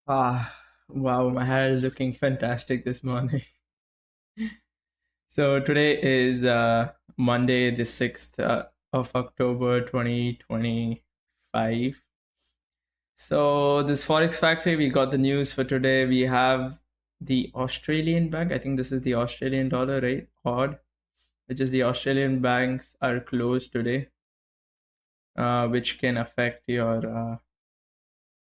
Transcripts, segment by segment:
Wow, my hair is looking fantastic this morning. So today is Monday, the 6th of October 2025. So this Forex Factory, we got the news for today. We have the Australian bank. I think this is the Australian dollar, right? Odd, which is the Australian banks are closed today, which can affect your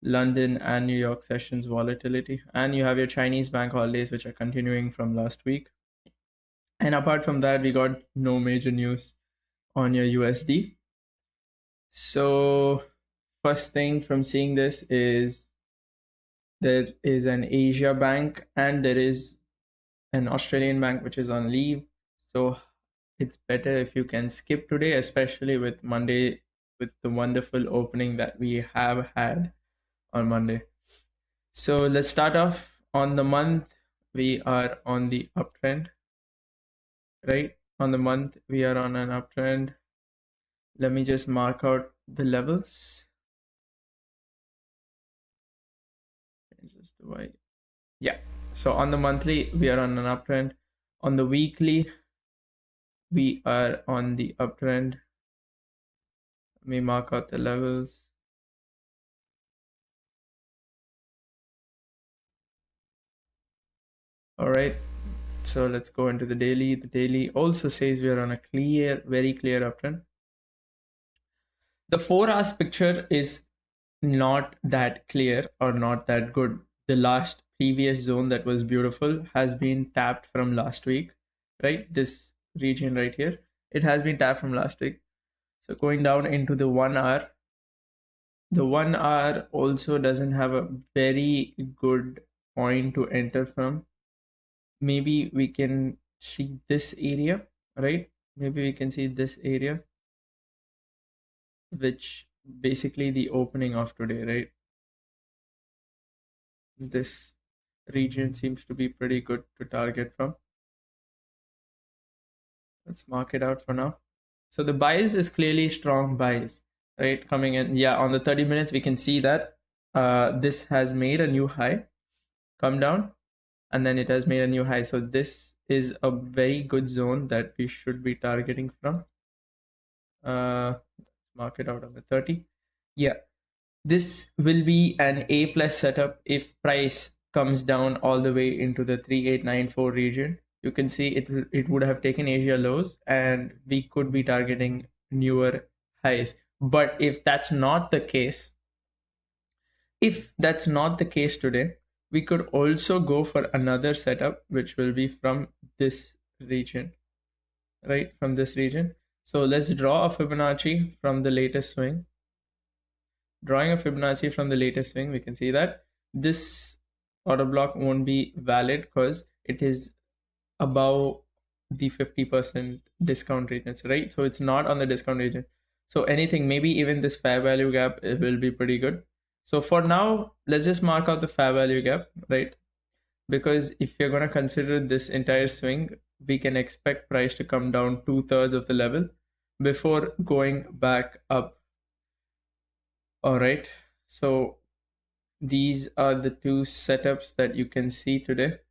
London and New York sessions volatility. And you have your Chinese bank holidays, which are continuing from last week. And apart from that, we got no major news on your USD. So, first thing from seeing this is there is an Asia bank and there is an Australian bank which is on leave. So, it's better if you can skip today, especially with Monday, with the wonderful opening that we have had on Monday. So, let's start off on the month. We are on the uptrend, right? On the month, we are on an uptrend. Let me just mark out the levels. Yeah. So on the monthly, we are on an uptrend. On the weekly, we are on the uptrend. Let me mark out the levels. All right. So let's go into the daily. The daily also says we are on a clear, very clear uptrend. The 4 hours picture is not that clear or not that good. The last previous zone that was beautiful has been tapped from last week, right? This region right here, it has been tapped from last week. So going down into the 1 hour, the 1 hour also doesn't have a very good point to enter from. Maybe we can see this area, right? Maybe we can see this area, which basically the opening of today, right? This region seems to be pretty good to target from. Let's mark it out for now. So the bias is clearly strong bias, right? Coming in, yeah, on the 30 minutes, we can see that this has made a new high, come down, and then it has made a new high. So this is a very good zone that we should be targeting from. Mark it out on the 30. Yeah, this will be an A plus setup if price comes down all the way into the 3894 region. You can see it would have taken Asia lows and we could be targeting newer highs. But if that's not the case, today, we could also go for another setup, which will be from this region, right? From this region. So let's draw a Fibonacci from the latest swing. Drawing a Fibonacci from the latest swing, we can see that this order block won't be valid because it is above the 50% discount region, right? So it's not on the discount region. So anything, maybe even this fair value gap, it will be pretty good. So for now, let's just mark out the fair value gap, right? Because if you're going to consider this entire swing, we can expect price to come down 2/3 of the level before going back up. All right. So these are the two setups that you can see today.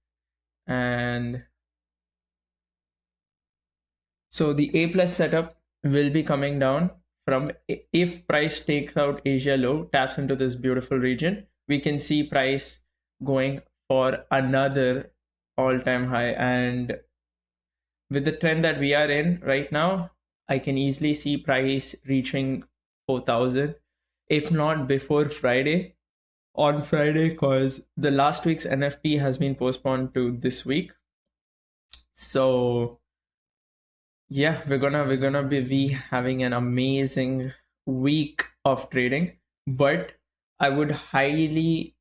And so the A plus setup will be coming down from, if price takes out Asia low, taps into this beautiful region, we can see price going for another all-time high. And with the trend that we are in right now, I can easily see price reaching 4,000, if not before Friday. On Friday, because the last week's NFP has been postponed to this week. So yeah, we're gonna be having an amazing week of trading. But I would highly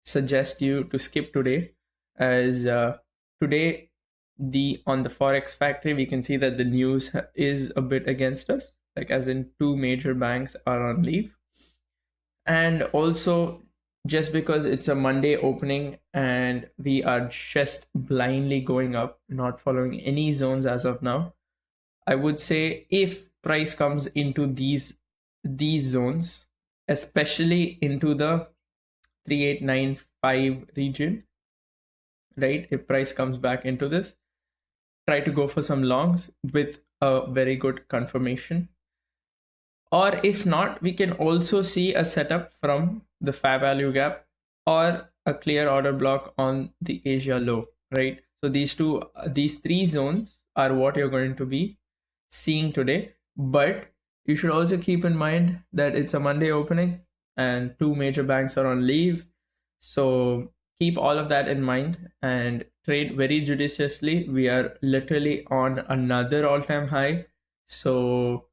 suggest you to skip today, as today on the Forex Factory we can see that the news is a bit against us, like as in two major banks are on leave. And also, just because it's a Monday opening and we are just blindly going up, not following any zones as of now, I would say if price comes into these zones, especially into the 3895 region, right? If price comes back into this, try to go for some longs with a very good confirmation. Or if not, we can also see a setup from the fair value gap or a clear order block on the Asia low, right? So these three zones are what you're going to be seeing today. But you should also keep in mind that it's a Monday opening and two major banks are on leave. So keep all of that in mind and trade very judiciously. We are literally on another all-time high. So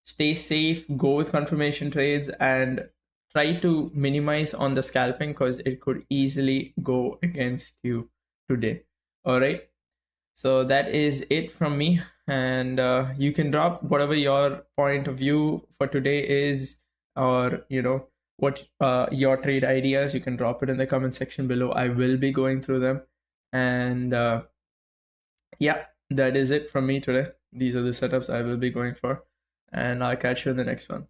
stay safe, go with confirmation trades, and try to minimize on the scalping because it could easily go against you today. All right. So that is it from me. And you can drop whatever your point of view for today is, or what your trade ideas. You can drop it in the comment section below. I will be going through them. And yeah, that is it from me today. These are the setups I will be going for, and I'll catch you in the next one.